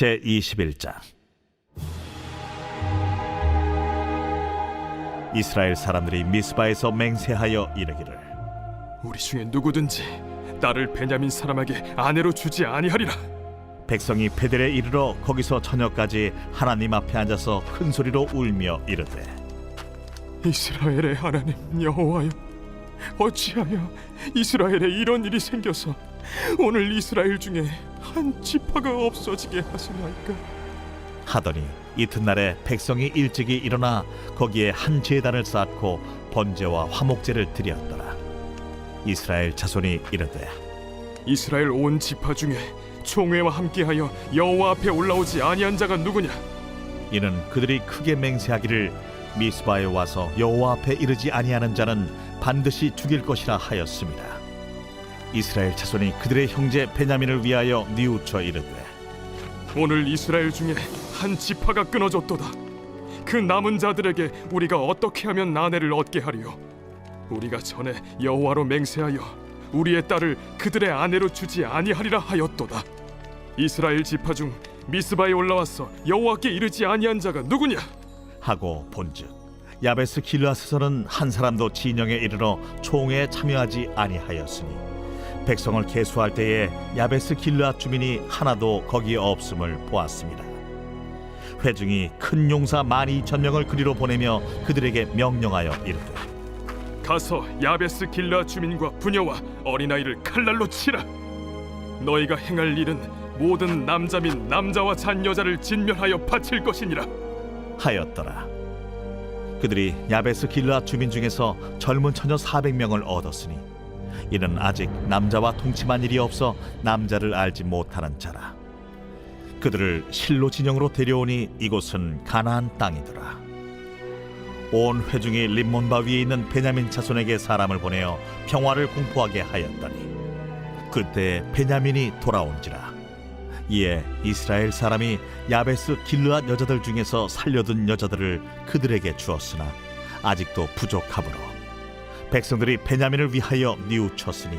제21장. 이스라엘 사람들이 미스바에서 맹세하여 이르기를, 우리 중에 누구든지 딸을 베냐민 사람에게 아내로 주지 아니하리라. 백성이 베델에 이르러 거기서 저녁까지 하나님 앞에 앉아서 큰 소리로 울며 이르되, 이스라엘의 하나님 여호와여, 어찌하여 이스라엘에 이런 일이 생겨서 오늘 이스라엘 중에 한 지파가 없어지게 하시나이까? 하더니 이튿날에 백성이 일찍이 일어나 거기에 한 제단을 쌓고 번제와 화목제를 드렸더라. 이스라엘 자손이 이르되, 이스라엘 온 지파 중에 총회와 함께하여 여호와 앞에 올라오지 아니한 자가 누구냐? 이는 그들이 크게 맹세하기를 미스바에 와서 여호와 앞에 이르지 아니하는 자는 반드시 죽일 것이라 하였습니다. 이스라엘 자손이 그들의 형제 베냐민을 위하여 뉘우쳐 이르되, 오늘 이스라엘 중에 한 지파가 끊어졌도다. 그 남은 자들에게 우리가 어떻게 하면 아내를 얻게 하리요? 우리가 전에 여호와로 맹세하여 우리의 딸을 그들의 아내로 주지 아니하리라 하였도다. 이스라엘 지파 중 미스바에 올라와서 여호와께 이르지 아니한 자가 누구냐? 하고 본즉 야베스 길르앗에서는 한 사람도 진영에 이르러 총회에 참여하지 아니하였으니 백성을 계수할 때에 야베스 길르앗 주민이 하나도 거기에 없음을 보았습니다. 회중이 큰 용사 12,000명을 그리로 보내며 그들에게 명령하여 이르되, 가서 야베스 길라 주민과 부녀와 어린아이를 칼날로 치라. 너희가 행할 일은 모든 남자 및 남자와 잔 여자를 진멸하여 바칠 것이니라 하였더라. 그들이 야베스 길르앗 주민 중에서 젊은 처녀 400명을 얻었으니 이는 아직 남자와 동침한 일이 없어 남자를 알지 못하는 자라. 그들을 실로 진영으로 데려오니 이곳은 가나안 땅이더라. 온 회중이 림몬바 위에 있는 베냐민 자손에게 사람을 보내어 평화를 공포하게 하였더니 그때 베냐민이 돌아온지라. 이에 이스라엘 사람이 야베스 길르앗 여자들 중에서 살려둔 여자들을 그들에게 주었으나 아직도 부족하므로 백성들이 베냐민을 위하여 뉘우쳤으니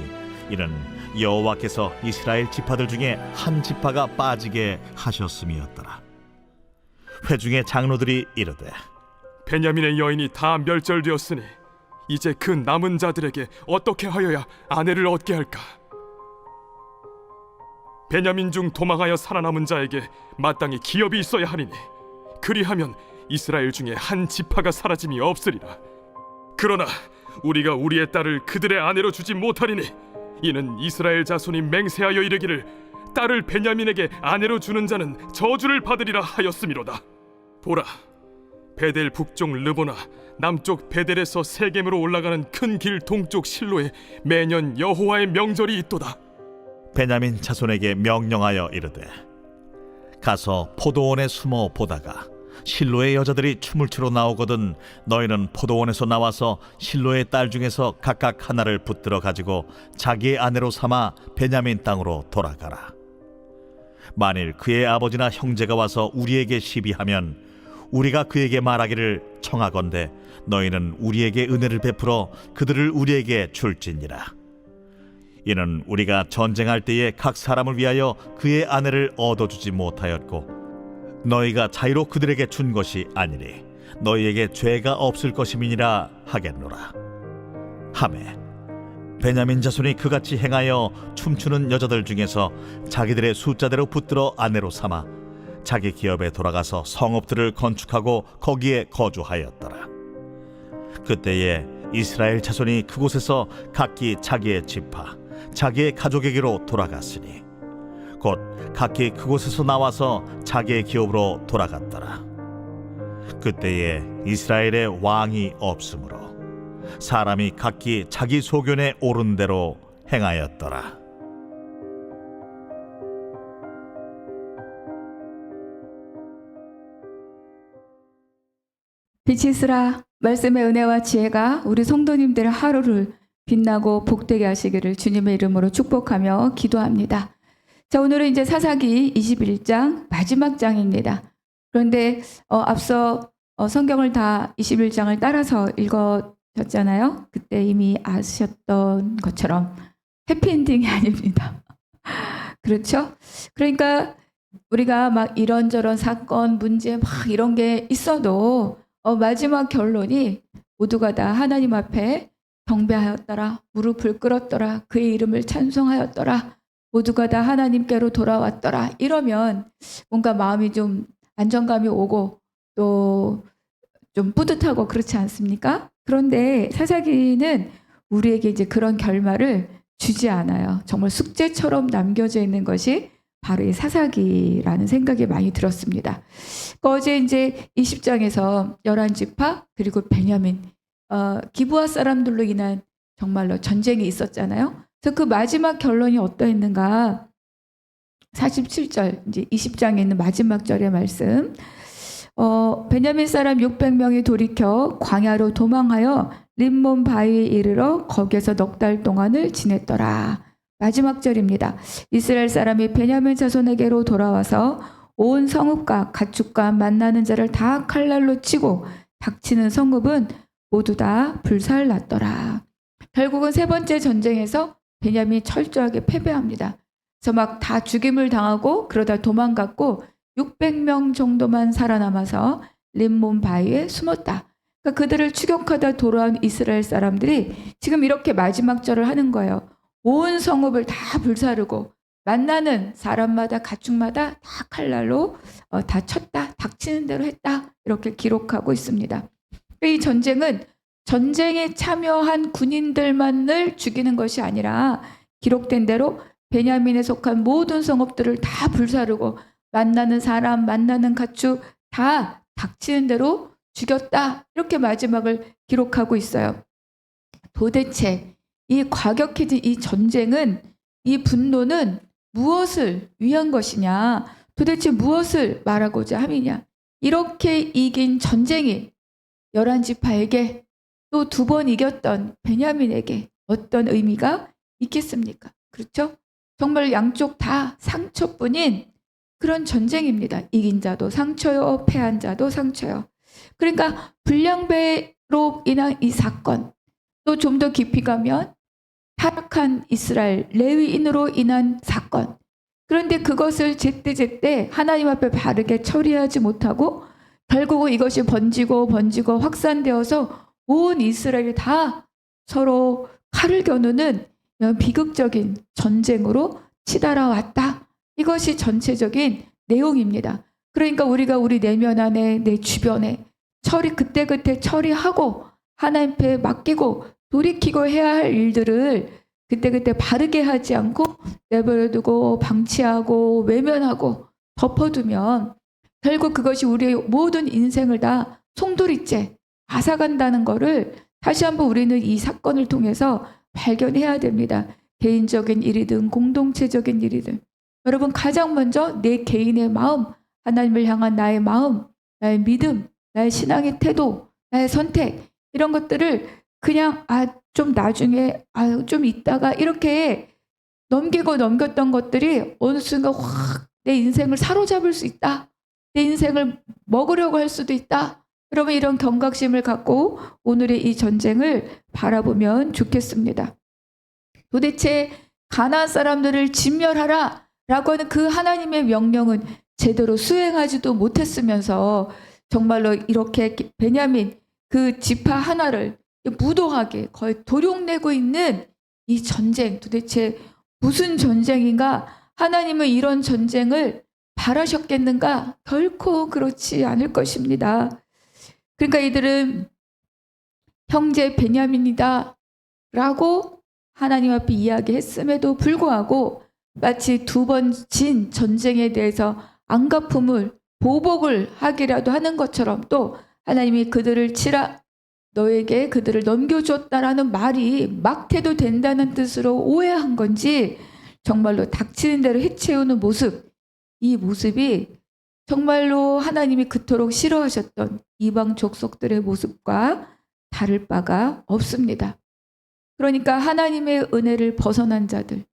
이는 여호와께서 이스라엘 지파들 중에 한 지파가 빠지게 하셨음이었더라. 회중의 장로들이 이르되, 베냐민의 여인이 다 멸절되었으니 이제 그 남은 자들에게 어떻게 하여야 아내를 얻게 할까? 베냐민 중 도망하여 살아남은 자에게 마땅히 기업이 있어야 하리니 그리하면 이스라엘 중에 한 지파가 사라짐이 없으리라. 그러나 우리가 우리의 딸을 그들의 아내로 주지 못하리니 이는 이스라엘 자손이 맹세하여 이르기를 딸을 베냐민에게 아내로 주는 자는 저주를 받으리라 하였음이로다. 보라, 베델 북쪽 르보나 남쪽 베델에서 세겜으로 올라가는 큰 길 동쪽 실로에 매년 여호와의 명절이 있도다. 베냐민 자손에게 명령하여 이르되, 가서 포도원에 숨어 보다가 실로의 여자들이 춤을 추러 나오거든 너희는 포도원에서 나와서 실로의 딸 중에서 각각 하나를 붙들어 가지고 자기의 아내로 삼아 베냐민 땅으로 돌아가라. 만일 그의 아버지나 형제가 와서 우리에게 시비하면 우리가 그에게 말하기를 청하건대 너희는 우리에게 은혜를 베풀어 그들을 우리에게 줄지니라. 이는 우리가 전쟁할 때에 각 사람을 위하여 그의 아내를 얻어주지 못하였고 너희가 자유로 그들에게 준 것이 아니니 너희에게 죄가 없을 것임이니라 하겠노라 하매, 베냐민 자손이 그같이 행하여 춤추는 여자들 중에서 자기들의 숫자대로 붙들어 아내로 삼아 자기 기업에 돌아가서 성읍들을 건축하고 거기에 거주하였더라. 그때에 이스라엘 자손이 그곳에서 각기 자기의 지파 자기의 가족에게로 돌아갔으니 곧 각기 그곳에서 나와서 자기의 기업으로 돌아갔더라. 그때에 이스라엘의 왕이 없으므로 사람이 각기 자기 소견에 오른 대로 행하였더라. 빛이 있으라. 말씀의 은혜와 지혜가 우리 성도님들의 하루를 빛나고 복되게 하시기를 주님의 이름으로 축복하며 기도합니다. 자, 오늘은 이제 사사기 21장 마지막 장입니다. 그런데 앞서 성경을 다 21장을 따라서 읽어졌잖아요. 그때 이미 아셨던 것처럼 해피엔딩이 아닙니다. 그렇죠? 그러니까 우리가 막 이런저런 사건, 문제 막 이런 게 있어도 마지막 결론이 모두가 다 하나님 앞에 경배하였더라, 무릎을 꿇었더라, 그의 이름을 찬송하였더라, 모두가 다 하나님께로 돌아왔더라. 이러면 뭔가 마음이 좀 안정감이 오고 또 좀 뿌듯하고 그렇지 않습니까? 그런데 사사기는 우리에게 이제 그런 결말을 주지 않아요. 정말 숙제처럼 남겨져 있는 것이 바로 이 사사기라는 생각이 많이 들었습니다. 어제 이제 20장에서 11지파 그리고 베냐민 기브아 사람들로 인한 정말로 전쟁이 있었잖아요. 그래서 그 마지막 결론이 어떠했는가? 47절 이제 20장에 있는 마지막 절의 말씀. 베냐민 사람 600명이 돌이켜 광야로 도망하여 림몬 바위에 이르러 거기에서 넉 달 동안을 지냈더라. 마지막 절입니다. 이스라엘 사람이 베냐민 자손에게로 돌아와서 온 성읍과 가축과 만나는 자를 다 칼날로 치고 닥치는 성읍은 모두 다 불살났더라. 결국은 세 번째 전쟁에서 베냐민이 철저하게 패배합니다. 그래서 막 다 죽임을 당하고 그러다 도망갔고 600명 정도만 살아남아서 림몬 바위에 숨었다. 그러니까 그들을 추격하다 돌아온 이스라엘 사람들이 지금 이렇게 마지막 절을 하는 거예요. 온 성읍을 다 불사르고 만나는 사람마다 가축마다 다 칼날로 다 쳤다. 닥치는 대로 했다. 이렇게 기록하고 있습니다. 이 전쟁은 전쟁에 참여한 군인들만을 죽이는 것이 아니라 기록된 대로 베냐민에 속한 모든 성읍들을 다 불사르고 만나는 사람, 만나는 가축 다 닥치는 대로 죽였다. 이렇게 마지막을 기록하고 있어요. 도대체 이 과격해진 이 전쟁은, 이 분노는 무엇을 위한 것이냐? 도대체 무엇을 말하고자 함이냐? 이렇게 이긴 전쟁이 11지파에게 또 두 번 이겼던 베냐민에게 어떤 의미가 있겠습니까? 그렇죠? 정말 양쪽 다 상처뿐인 그런 전쟁입니다. 이긴 자도 상처요, 패한 자도 상처요. 그러니까 불량배로 인한 이 사건, 또 좀 더 깊이 가면 타락한 이스라엘 레위인으로 인한 사건. 그런데 그것을 제때제때 하나님 앞에 바르게 처리하지 못하고 결국은 이것이 번지고 확산되어서 온 이스라엘이 다 서로 칼을 겨누는 비극적인 전쟁으로 치달아왔다. 이것이 전체적인 내용입니다. 그러니까 우리가 우리 내면 안에, 내 주변에 그때그때 처리하고 하나님 앞에 맡기고 돌이키고 해야 할 일들을 그때그때 바르게 하지 않고 내버려두고 방치하고 외면하고 덮어두면 결국 그것이 우리의 모든 인생을 다 송두리째 앗아간다는 것을 다시 한번 우리는 이 사건을 통해서 발견해야 됩니다. 개인적인 일이든 공동체적인 일이든. 여러분, 가장 먼저 내 개인의 마음, 하나님을 향한 나의 마음, 나의 믿음, 나의 신앙의 태도, 나의 선택, 이런 것들을 그냥 좀 나중에 좀 있다가 이렇게 넘겼던 것들이 어느 순간 확 내 인생을 사로잡을 수 있다. 내 인생을 먹으려고 할 수도 있다. 여러분, 이런 경각심을 갖고 오늘의 이 전쟁을 바라보면 좋겠습니다. 도대체 가나안 사람들을 진멸하라 라고 하는 그 하나님의 명령은 제대로 수행하지도 못했으면서 정말로 이렇게 베냐민 그 지파 하나를 무도하게 거의 도룡내고 있는 이 전쟁, 도대체 무슨 전쟁인가? 하나님은 이런 전쟁을 바라셨겠는가? 결코 그렇지 않을 것입니다. 그러니까 이들은 형제 베냐민이다 라고 하나님 앞에 이야기했음에도 불구하고 마치 두 번 진 전쟁에 대해서 안갚음을 보복을 하기라도 하는 것처럼 또 하나님이 그들을 치라, 너에게 그들을 넘겨줬다라는 말이 막해도 된다는 뜻으로 오해한 건지 정말로 닥치는 대로 해치우는 모습, 이 모습이 정말로 하나님이 그토록 싫어하셨던 이방 족속들의 모습과 다를 바가 없습니다. 그러니까 하나님의 은혜를 벗어난 자들,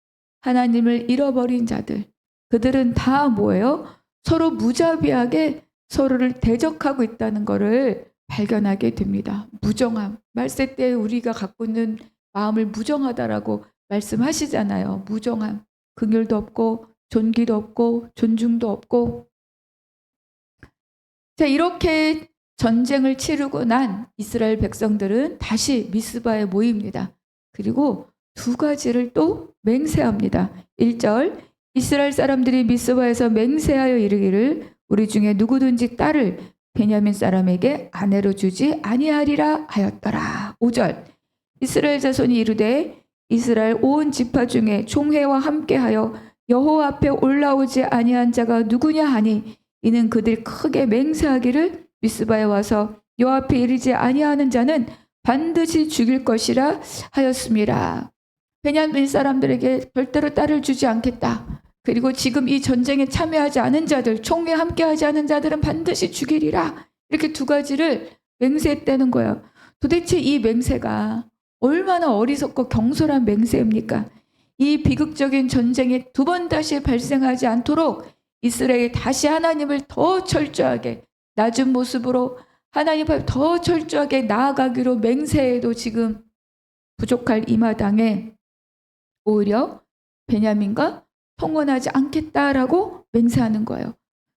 하나님을 잃어버린 자들, 그들은 다 뭐예요? 서로 무자비하게 서로를 대적하고 있다는 것을 발견하게 됩니다. 무정함. 말세 때 우리가 갖고 있는 마음을 무정하다라고 말씀하시잖아요. 무정함. 긍휼도 없고 존귀도 없고 존중도 없고. 자, 이렇게 전쟁을 치르고 난 이스라엘 백성들은 다시 미스바에 모입니다. 그리고 두 가지를 또 맹세합니다. 1절, 이스라엘 사람들이 미스바에서 맹세하여 이르기를 우리 중에 누구든지 딸을 베냐민 사람에게 아내로 주지 아니하리라 하였더라. 5절, 이스라엘 자손이 이르되 이스라엘 온 지파 중에 총회와 함께하여 여호와 앞에 올라오지 아니한 자가 누구냐 하니 이는 그들이 크게 맹세하기를 미스바에 와서 여호와 앞에 이르지 아니하는 자는 반드시 죽일 것이라 하였습니다. 베냐민 사람들에게 절대로 딸을 주지 않겠다. 그리고 지금 이 전쟁에 참여하지 않은 자들, 총회에 함께하지 않은 자들은 반드시 죽이리라. 이렇게 두 가지를 맹세했다는 거예요. 도대체 이 맹세가 얼마나 어리석고 경솔한 맹세입니까? 이 비극적인 전쟁이 두 번 다시 발생하지 않도록 이스라엘이 다시 하나님을 더 철저하게 낮은 모습으로 하나님 앞에 더 철저하게 나아가기로 맹세해도 지금 부족할 이 마당에 오히려 베냐민과 통혼하지 않겠다라고 맹세하는 거예요.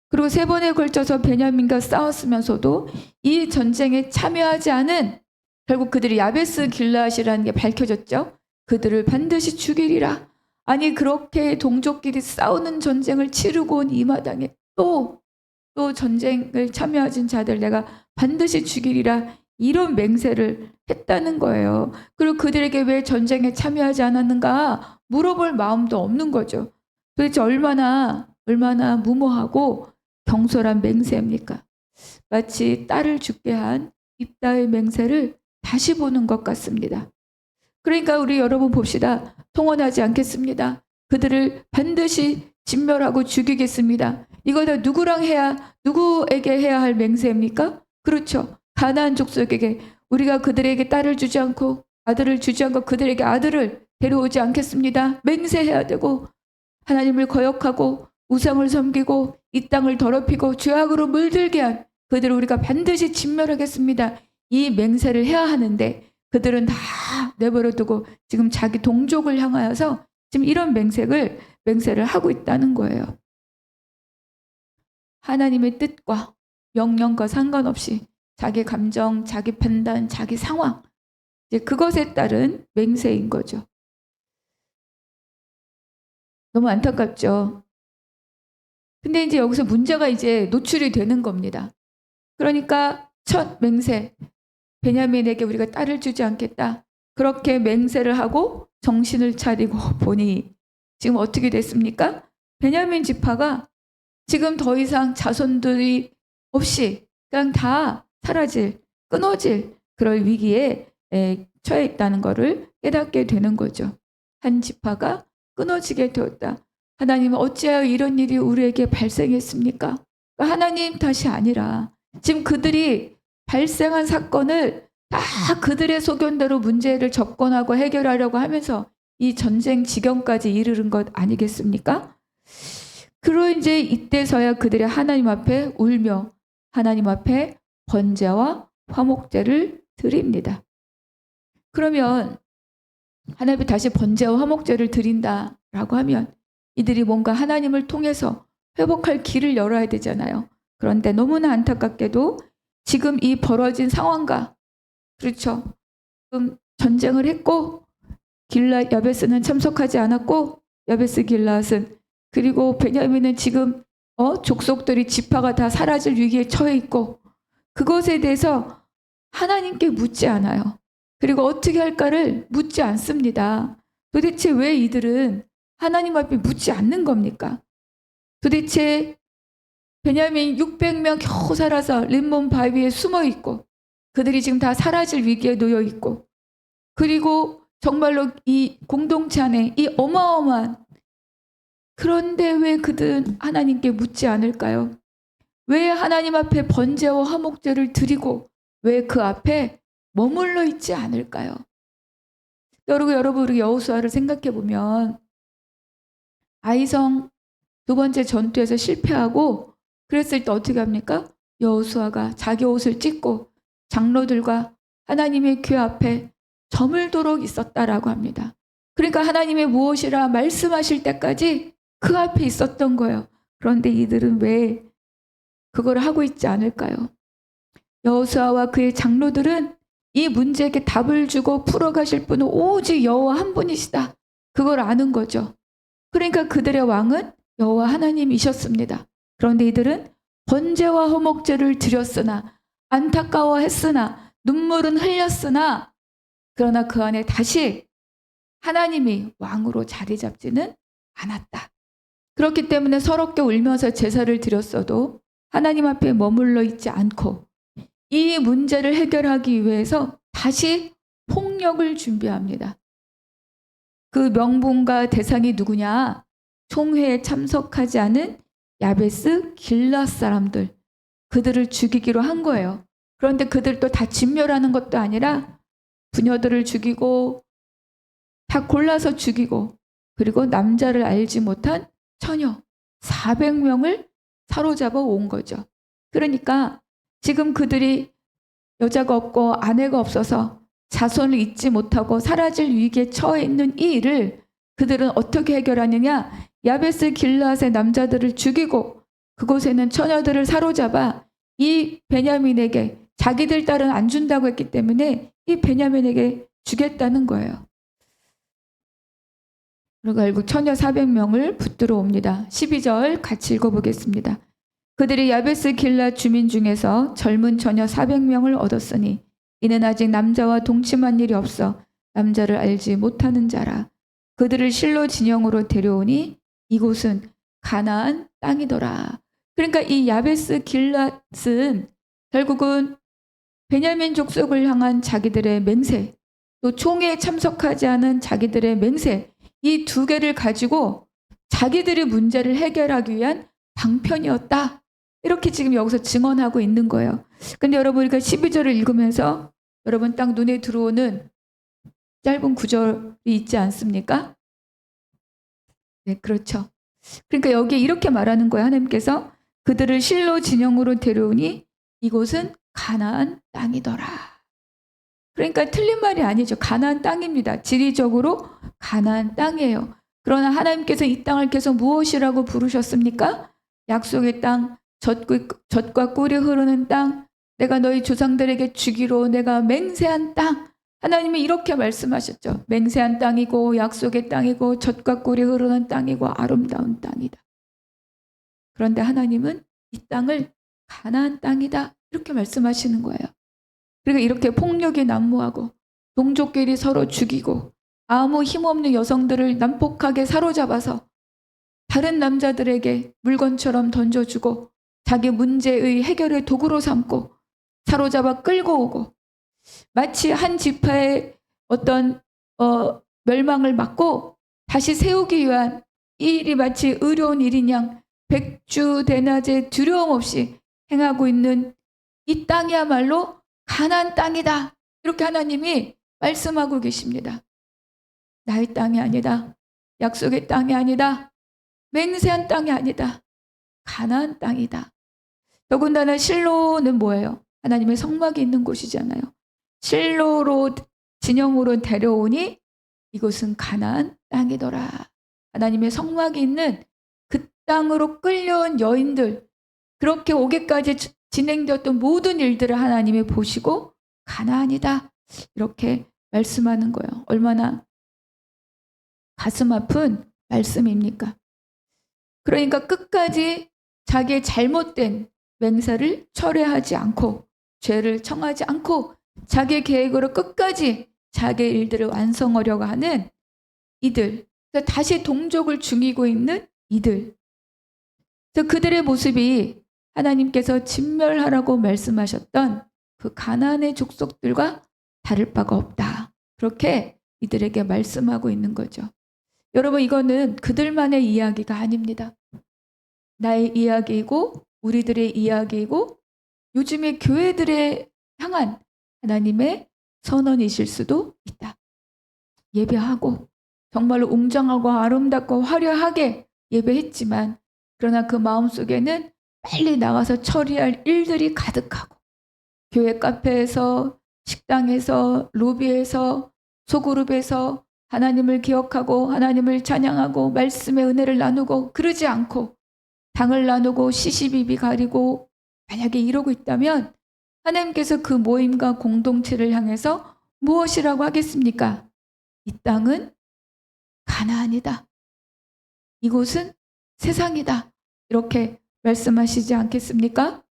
그리고 세 번에 걸쳐서 베냐민과 싸웠으면서도 이 전쟁에 참여하지 않은, 결국 그들이 야베스 길라앗이라는 게 밝혀졌죠. 그들을 반드시 죽이리라. 아니, 그렇게 동족끼리 싸우는 전쟁을 치르고 온 이 마당에 또 전쟁을 참여하신 자들 내가 반드시 죽이리라, 이런 맹세를 했다는 거예요. 그리고 그들에게 왜 전쟁에 참여하지 않았는가 물어볼 마음도 없는 거죠. 도대체 얼마나 무모하고 경솔한 맹세입니까? 마치 딸을 죽게 한 입다의 맹세를 다시 보는 것 같습니다. 그러니까 우리 여러분 봅시다. 통혼하지 않겠습니다. 그들을 반드시 진멸하고 죽이겠습니다. 이거 다 누구에게 해야 할 맹세입니까? 그렇죠. 가나안 족속에게. 우리가 그들에게 딸을 주지 않고 아들을 주지 않고 그들에게 아들을 데려오지 않겠습니다. 맹세해야 되고, 하나님을 거역하고 우상을 섬기고 이 땅을 더럽히고 죄악으로 물들게 한 그들을 우리가 반드시 진멸하겠습니다. 이 맹세를 해야 하는데 그들은 다 내버려두고 지금 자기 동족을 향하여서 지금 이런 맹세를 하고 있다는 거예요. 하나님의 뜻과 명령과 상관없이 자기 감정, 자기 판단, 자기 상황, 이제 그것에 따른 맹세인 거죠. 너무 안타깝죠. 근데 이제 여기서 문제가 이제 노출이 되는 겁니다. 그러니까 첫 맹세, 베냐민에게 우리가 딸을 주지 않겠다. 그렇게 맹세를 하고 정신을 차리고 보니 지금 어떻게 됐습니까? 베냐민 지파가 지금 더 이상 자손들이 없이 그냥 다 끊어질 그럴 위기에 처해 있다는 것을 깨닫게 되는 거죠. 한 지파가 끊어지게 되었다. 하나님은 어찌하여 이런 일이 우리에게 발생했습니까? 하나님 탓이 아니라 지금 그들이 발생한 사건을 다 그들의 소견대로 문제를 접근하고 해결하려고 하면서 이 전쟁 지경까지 이르는 것 아니겠습니까? 그로 이제 이때서야 그들이 하나님 앞에 울며 하나님 앞에 번제와 화목제를 드립니다. 그러면 하나님이 다시 번제와 화목제를 드린다라고 하면 이들이 뭔가 하나님을 통해서 회복할 길을 열어야 되잖아요. 그런데 너무나 안타깝게도 지금 이 벌어진 상황과, 그렇죠, 지금 전쟁을 했고 야베스는 참석하지 않았고 야베스 길라앗은, 그리고 베냐민은 지금 족속들이 지파가 다 사라질 위기에 처해 있고 그것에 대해서 하나님께 묻지 않아요. 그리고 어떻게 할까를 묻지 않습니다. 도대체 왜 이들은 하나님 앞에 묻지 않는 겁니까? 도대체 베냐민 600명 겨우 살아서 림몬 바위에 숨어 있고 그들이 지금 다 사라질 위기에 놓여 있고, 그리고 정말로 이 공동체 안에 이 어마어마한, 그런데 왜 그들은 하나님께 묻지 않을까요? 왜 하나님 앞에 번제와 화목제를 드리고 왜 그 앞에 머물러 있지 않을까요? 여러분 우리 여호수아를 생각해 보면 아이성 두 번째 전투에서 실패하고 그랬을 때 어떻게 합니까? 여호수아가 자기 옷을 찢고 장로들과 하나님의 궤 앞에 저물도록 있었다라고 합니다. 그러니까 하나님의 무엇이라 말씀하실 때까지 그 앞에 있었던 거예요. 그런데 이들은 왜 그걸 하고 있지 않을까요? 여호수아와 그의 장로들은 이 문제에게 답을 주고 풀어가실 분은 오직 여호와 한 분이시다. 그걸 아는 거죠. 그러니까 그들의 왕은 여호와 하나님이셨습니다. 그런데 이들은 번제와 호목제를 드렸으나 안타까워했으나 눈물은 흘렸으나 그러나 그 안에 다시 하나님이 왕으로 자리 잡지는 않았다. 그렇기 때문에 서럽게 울면서 제사를 드렸어도 하나님 앞에 머물러 있지 않고 이 문제를 해결하기 위해서 다시 폭력을 준비합니다. 그 명분과 대상이 누구냐? 총회에 참석하지 않은 야베스 길앗 사람들, 그들을 죽이기로 한 거예요. 그런데 그들도 다 진멸하는 것도 아니라 부녀들을 죽이고 다 골라서 죽이고 그리고 남자를 알지 못한 처녀 400명을 사로잡아 온 거죠. 그러니까 지금 그들이 여자가 없고 아내가 없어서 자손을 잊지 못하고 사라질 위기에 처해 있는 이 일을 그들은 어떻게 해결하느냐? 야베스 길앗의 남자들을 죽이고 그곳에는 처녀들을 사로잡아 이 베냐민에게, 자기들 딸은 안 준다고 했기 때문에 이 베냐민에게 주겠다는 거예요. 그리고 결국 처녀 400명을 붙들어 옵니다. 12절 같이 읽어보겠습니다. 그들이 야베스 길앗 주민 중에서 젊은 처녀 400명을 얻었으니 이는 아직 남자와 동침한 일이 없어 남자를 알지 못하는 자라. 그들을 실로 진영으로 데려오니 이곳은 가나안 땅이더라. 그러니까 이 야베스 길앗은 결국은 베냐민 족속을 향한 자기들의 맹세, 또 총회에 참석하지 않은 자기들의 맹세, 이 두 개를 가지고 자기들의 문제를 해결하기 위한 방편이었다. 이렇게 지금 여기서 증언하고 있는 거예요. 근데 여러분, 우리가 12절을 읽으면서 여러분 딱 눈에 들어오는 짧은 구절이 있지 않습니까? 네, 그렇죠. 그러니까 여기에 이렇게 말하는 거예요. 하나님께서 그들을 실로 진영으로 데려오니 이곳은 가나안 땅이더라. 그러니까 틀린 말이 아니죠. 가나안 땅입니다. 지리적으로 가나안 땅이에요. 그러나 하나님께서 이 땅을 계속 무엇이라고 부르셨습니까? 약속의 땅, 젖과 꿀이 흐르는 땅, 내가 너희 조상들에게 주기로 내가 맹세한 땅. 하나님이 이렇게 말씀하셨죠. 맹세한 땅이고 약속의 땅이고 젖과 꿀이 흐르는 땅이고 아름다운 땅이다. 그런데 하나님은 이 땅을 가나안 땅이다. 이렇게 말씀하시는 거예요. 그리고 이렇게 폭력이 난무하고 동족끼리 서로 죽이고 아무 힘없는 여성들을 난폭하게 사로잡아서 다른 남자들에게 물건처럼 던져주고 자기 문제의 해결의 도구로 삼고 사로잡아 끌고 오고 마치 한 지파의 어떤 멸망을 막고 다시 세우기 위한 이 일이 마치 의로운 일인 양 백주대낮에 두려움 없이 행하고 있는 이 땅이야말로 가나안 땅이다. 이렇게 하나님이 말씀하고 계십니다. 나의 땅이 아니다. 약속의 땅이 아니다. 맹세한 땅이 아니다. 가나안 땅이다. 더군다나 실로는 뭐예요? 하나님의 성막이 있는 곳이잖아요. 실로로 진영으로 데려오니 이곳은 가나안 땅이더라. 하나님의 성막이 있는 그 땅으로 끌려온 여인들, 그렇게 오게까지 진행되었던 모든 일들을 하나님이 보시고 가나안이다. 이렇게 말씀하는 거예요. 얼마나 가슴 아픈 말씀입니까? 그러니까 끝까지 자기의 잘못된 맹세를 철회하지 않고 죄를 청하지 않고 자기의 계획으로 끝까지 자기의 일들을 완성하려고 하는 이들, 다시 동족을 죽이고 있는 이들. 그래서 그들의 모습이 하나님께서 진멸하라고 말씀하셨던 그 가나안의 족속들과 다를 바가 없다. 그렇게 이들에게 말씀하고 있는 거죠. 여러분, 이거는 그들만의 이야기가 아닙니다. 나의 이야기이고 우리들의 이야기이고 요즘의 교회들에 향한 하나님의 선언이실 수도 있다. 예배하고 정말로 웅장하고 아름답고 화려하게 예배했지만 그러나 그 마음속에는 빨리 나가서 처리할 일들이 가득하고 교회 카페에서 식당에서 로비에서 소그룹에서 하나님을 기억하고 하나님을 찬양하고 말씀의 은혜를 나누고 그러지 않고 당을 나누고 시시비비 가리고 만약에 이러고 있다면 하나님께서 그 모임과 공동체를 향해서 무엇이라고 하겠습니까? 이 땅은 가나안이다. 이곳은 세상이다. 이렇게 말씀하시지 않겠습니까?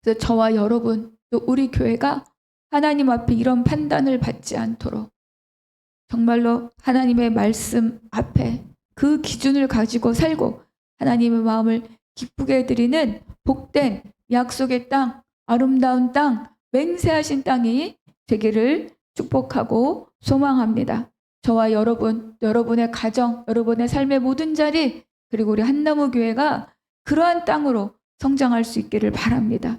그래서 저와 여러분, 또 우리 교회가 하나님 앞에 이런 판단을 받지 않도록 정말로 하나님의 말씀 앞에 그 기준을 가지고 살고 하나님의 마음을 기쁘게 해드리는 복된 약속의 땅, 아름다운 땅, 맹세하신 땅이 되기를 축복하고 소망합니다. 저와 여러분, 여러분의 가정, 여러분의 삶의 모든 자리, 그리고 우리 한나무 교회가 그러한 땅으로 성장할 수 있기를 바랍니다.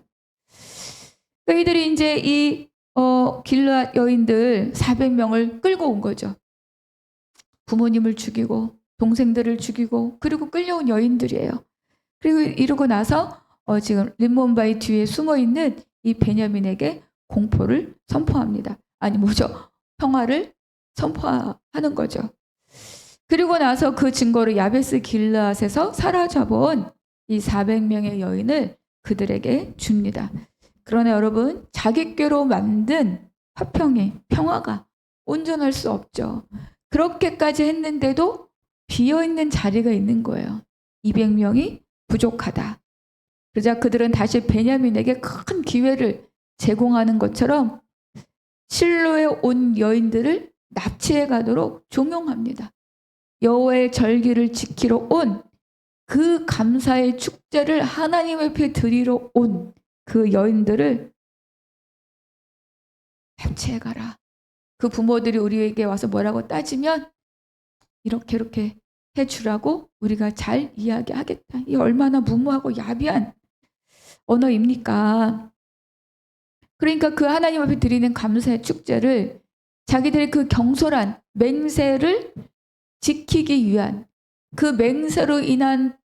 저희들이 이제 이 길르앗 여인들 400명을 끌고 온 거죠. 부모님을 죽이고 동생들을 죽이고 그리고 끌려온 여인들이에요. 그리고 이러고 나서 지금 림몬바위 뒤에 숨어있는 이 베냐민에게 공포를 선포합니다. 아니 뭐죠? 평화를 선포하는 거죠. 그리고 나서 그 증거로 야베스 길르앗에서 사로잡아온 이 400명의 여인을 그들에게 줍니다. 그러나 여러분, 자기 꾀로 만든 화평이, 평화가 온전할 수 없죠. 그렇게까지 했는데도 비어있는 자리가 있는 거예요. 200명이 부족하다. 그러자 그들은 다시 베냐민에게 큰 기회를 제공하는 것처럼 실로에 온 여인들을 납치해 가도록 종용합니다. 여호와의 절기를 지키러 온 그 감사의 축제를 하나님 앞에 드리러 온 그 여인들을 납치해 가라. 그 부모들이 우리에게 와서 뭐라고 따지면 이렇게 해주라고 우리가 잘 이야기하겠다. 이 얼마나 무모하고 야비한 언어입니까? 그러니까 그 하나님 앞에 드리는 감사의 축제를 자기들의 그 경솔한 맹세를 지키기 위한, 그 맹세로 인한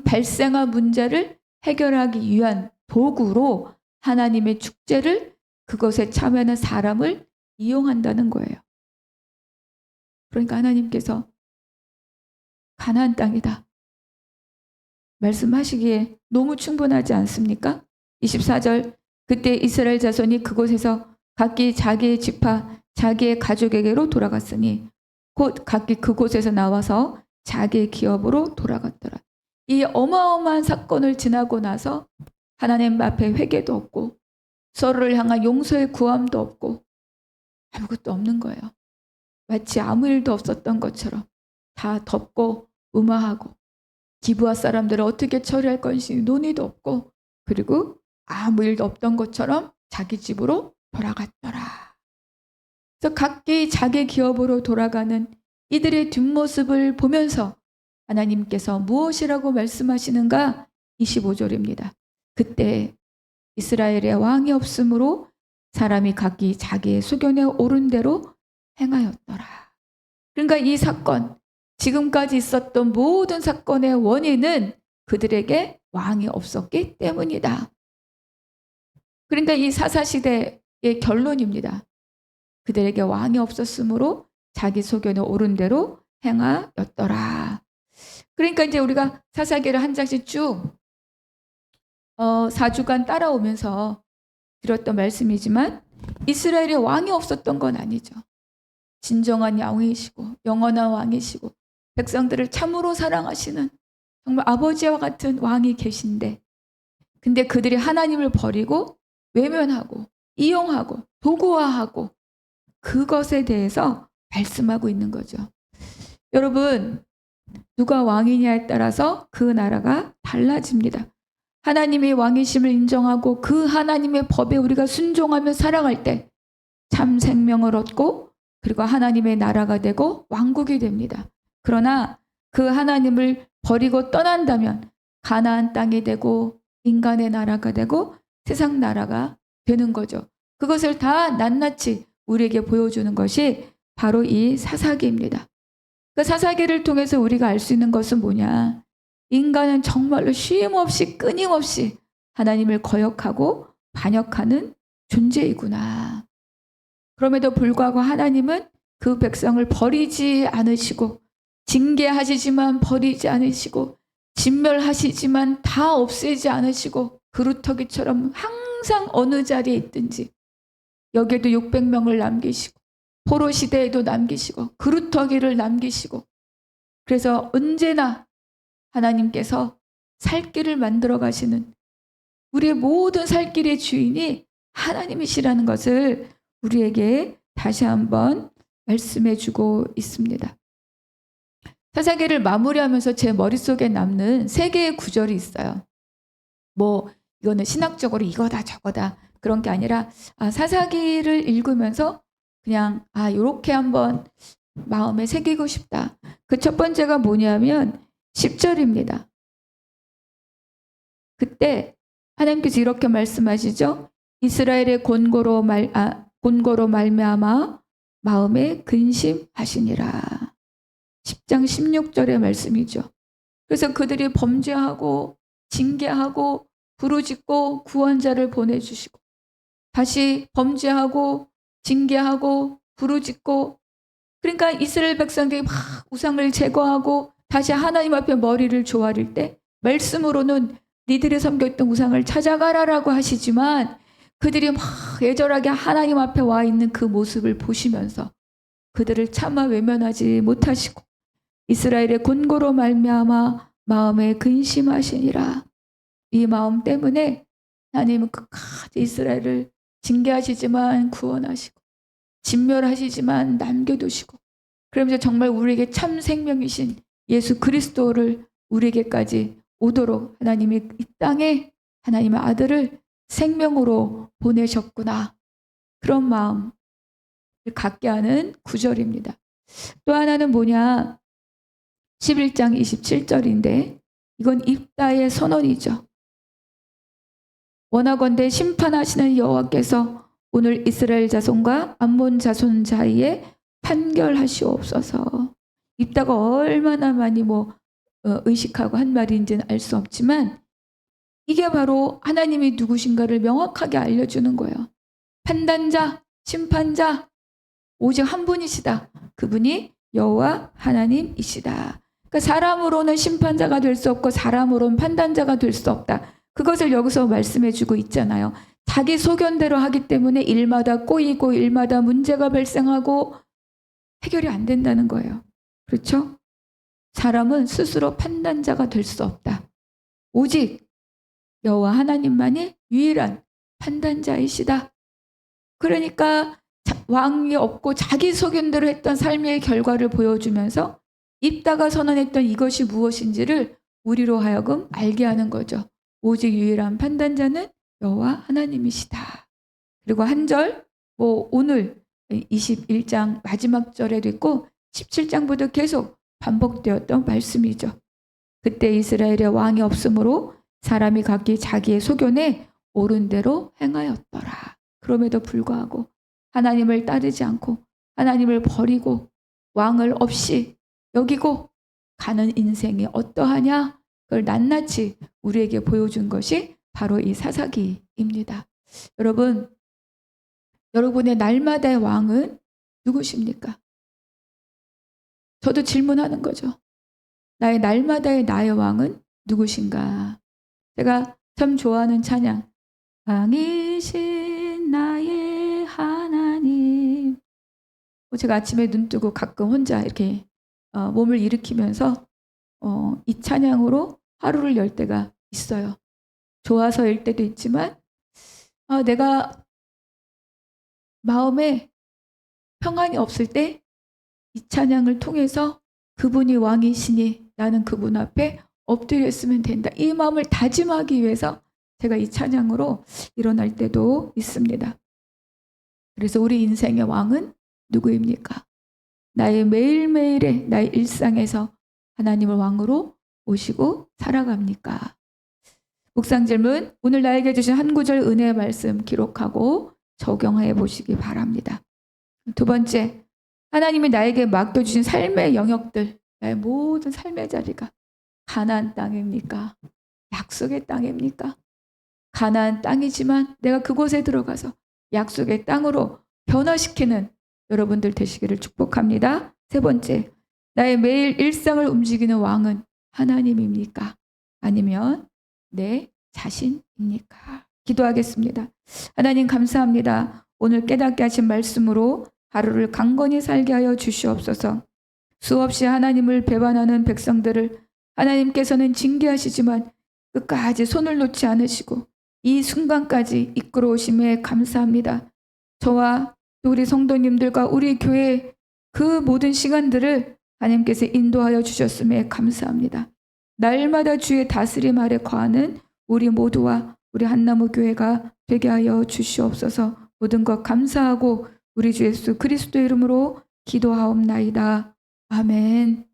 발생한 문제를 해결하기 위한 도구로 하나님의 축제를, 그것에 참여하는 사람을 이용한다는 거예요. 그러니까 하나님께서 가나안 땅이다 말씀하시기에 너무 충분하지 않습니까? 24절, 그때 이스라엘 자손이 그곳에서 각기 자기의 지파, 자기의 가족에게로 돌아갔으니 곧 각기 그곳에서 나와서 자기의 기업으로 돌아갔더라. 이 어마어마한 사건을 지나고 나서 하나님 앞에 회개도 없고 서로를 향한 용서의 구함도 없고 아무것도 없는 거예요. 마치 아무 일도 없었던 것처럼 다 덮고 무마하고 기브아 사람들을 어떻게 처리할 것인지 논의도 없고, 그리고 아무 일도 없던 것처럼 자기 집으로 돌아갔더라. 그래서 각기 자기 기업으로 돌아가는 이들의 뒷모습을 보면서 하나님께서 무엇이라고 말씀하시는가? 25절입니다. 그때 이스라엘의 왕이 없으므로 사람이 각기 자기의 소견에 오른 대로 행하였더라. 그러니까 이 사건, 지금까지 있었던 모든 사건의 원인은 그들에게 왕이 없었기 때문이다. 그러니까 이 사사시대의 결론입니다. 그들에게 왕이 없었으므로 자기 소견에 오른 대로 행하였더라. 그러니까 이제 우리가 사사기를 한 장씩 쭉 4주간 따라오면서 드렸던 말씀이지만 이스라엘에 왕이 없었던 건 아니죠. 진정한 왕이시고 영원한 왕이시고 백성들을 참으로 사랑하시는 정말 아버지와 같은 왕이 계신데, 근데 그들이 하나님을 버리고 외면하고 이용하고 도구화하고 그것에 대해서 말씀하고 있는 거죠. 여러분, 누가 왕이냐에 따라서 그 나라가 달라집니다. 하나님의 왕이심을 인정하고 그 하나님의 법에 우리가 순종하며 살아갈 때 참 생명을 얻고, 그리고 하나님의 나라가 되고 왕국이 됩니다. 그러나 그 하나님을 버리고 떠난다면 가나안 땅이 되고 인간의 나라가 되고 세상 나라가 되는 거죠. 그것을 다 낱낱이 우리에게 보여주는 것이 바로 이 사사기입니다. 그 사사기를 통해서 우리가 알 수 있는 것은 뭐냐? 인간은 정말로 쉼없이 끊임없이 하나님을 거역하고 반역하는 존재이구나. 그럼에도 불구하고 하나님은 그 백성을 버리지 않으시고 징계하시지만 버리지 않으시고 진멸하시지만 다 없애지 않으시고 그루터기처럼 항상 어느 자리에 있든지 여기에도 600명을 남기시고 포로 시대에도 남기시고 그루터기를 남기시고 그래서 언제나 하나님께서 살 길을 만들어 가시는 우리의 모든 살 길의 주인이 하나님이시라는 것을 우리에게 다시 한번 말씀해 주고 있습니다. 사사기를 마무리하면서 제 머릿속에 남는 3개의 구절이 있어요. 뭐 이거는 신학적으로 이거다 저거다 그런 게 아니라 사사기를 읽으면서 그냥 요렇게 한번 마음에 새기고 싶다. 그 첫 번째가 뭐냐면 10절입니다. 그때 하나님께서 이렇게 말씀하시죠. 이스라엘의 곤고로 말미암아 마음에 근심하시니라. 10장 16절의 말씀이죠. 그래서 그들이 범죄하고 징계하고 부르짖고 구원자를 보내주시고 다시 범죄하고 징계하고 부르짖고 그러니까 이스라엘 백성들이 막 우상을 제거하고 다시 하나님 앞에 머리를 조아릴 때 말씀으로는 니들이 섬겼던 우상을 찾아가라라고 하시지만 그들이 막 애절하게 하나님 앞에 와 있는 그 모습을 보시면서 그들을 차마 외면하지 못하시고 이스라엘의 곤고로 말미암아 마음에 근심하시니라. 이 마음 때문에 하나님은 끝까지 이스라엘을 징계하시지만 구원하시고 진멸하시지만 남겨두시고 그러면서 정말 우리에게 참 생명이신 예수 그리스도를 우리에게까지 오도록 하나님이 이 땅에 하나님의 아들을 생명으로 보내셨구나. 그런 마음을 갖게 하는 구절입니다. 또 하나는 뭐냐? 11장 27절인데 이건 입다의 선언이죠. 원하건대 심판하시는 여호와께서 오늘 이스라엘 자손과 암몬 자손 사이에 판결하시옵소서. 입다가 얼마나 많이 의식하고 한 말인지는 알 수 없지만 이게 바로 하나님이 누구신가를 명확하게 알려주는 거예요. 판단자, 심판자 오직 한 분이시다. 그분이 여호와 하나님이시다. 그러니까 사람으로는 심판자가 될 수 없고 사람으로는 판단자가 될 수 없다. 그것을 여기서 말씀해 주고 있잖아요. 자기 소견대로 하기 때문에 일마다 꼬이고 일마다 문제가 발생하고 해결이 안 된다는 거예요. 그렇죠? 사람은 스스로 판단자가 될 수 없다. 오직 여호와 하나님만이 유일한 판단자이시다. 그러니까 왕이 없고 자기 소견대로 했던 삶의 결과를 보여주면서 입다가 선언했던 이것이 무엇인지를 우리로 하여금 알게 하는 거죠. 오직 유일한 판단자는 여호와 하나님이시다. 그리고 한 절, 오늘 21장 마지막 절에도 있고 17장부터 계속 반복되었던 말씀이죠. 그때 이스라엘의 왕이 없으므로 사람이 각기 자기의 소견에 옳은 대로 행하였더라. 그럼에도 불구하고 하나님을 따르지 않고 하나님을 버리고 왕을 없이 여기고 가는 인생이 어떠하냐? 그걸 낱낱이 우리에게 보여준 것이 바로 이 사사기입니다. 여러분, 여러분의 날마다의 왕은 누구십니까? 저도 질문하는 거죠. 나의 날마다의 나의 왕은 누구신가? 제가 참 좋아하는 찬양. 왕이신 나의 하나님. 제가 아침에 눈 뜨고 가끔 혼자 이렇게 몸을 일으키면서 이 찬양으로 하루를 열 때가 있어요. 좋아서일 때도 있지만 내가 마음에 평안이 없을 때 이 찬양을 통해서 그분이 왕이시니 나는 그분 앞에 엎드려 있으면 된다. 이 마음을 다짐하기 위해서 제가 이 찬양으로 일어날 때도 있습니다. 그래서 우리 인생의 왕은 누구입니까? 나의 매일매일의 나의 일상에서 하나님을 왕으로 모시고 살아갑니까? 묵상 질문, 오늘 나에게 주신 한 구절 은혜의 말씀 기록하고 적용해 보시기 바랍니다. 두 번째, 하나님이 나에게 맡겨주신 삶의 영역들, 나의 모든 삶의 자리가 가나안 땅입니까? 약속의 땅입니까? 가나안 땅이지만 내가 그곳에 들어가서 약속의 땅으로 변화시키는 여러분들 되시기를 축복합니다. 세 번째, 나의 매일 일상을 움직이는 왕은 하나님입니까? 아니면 내 자신입니까? 기도하겠습니다. 하나님 감사합니다. 오늘 깨닫게 하신 말씀으로 하루를 강건히 살게 하여 주시옵소서. 수없이 하나님을 배반하는 백성들을 하나님께서는 징계하시지만 끝까지 손을 놓지 않으시고 이 순간까지 이끌어 오심에 감사합니다. 저와 또 우리 성도님들과 우리 교회 그 모든 시간들을 하나님께서 인도하여 주셨음에 감사합니다. 날마다 주의 다스림 아래 거하는 우리 모두와 우리 한나무 교회가 되게 하여 주시옵소서. 모든 것 감사하고 우리 주 예수 그리스도 이름으로 기도하옵나이다. 아멘.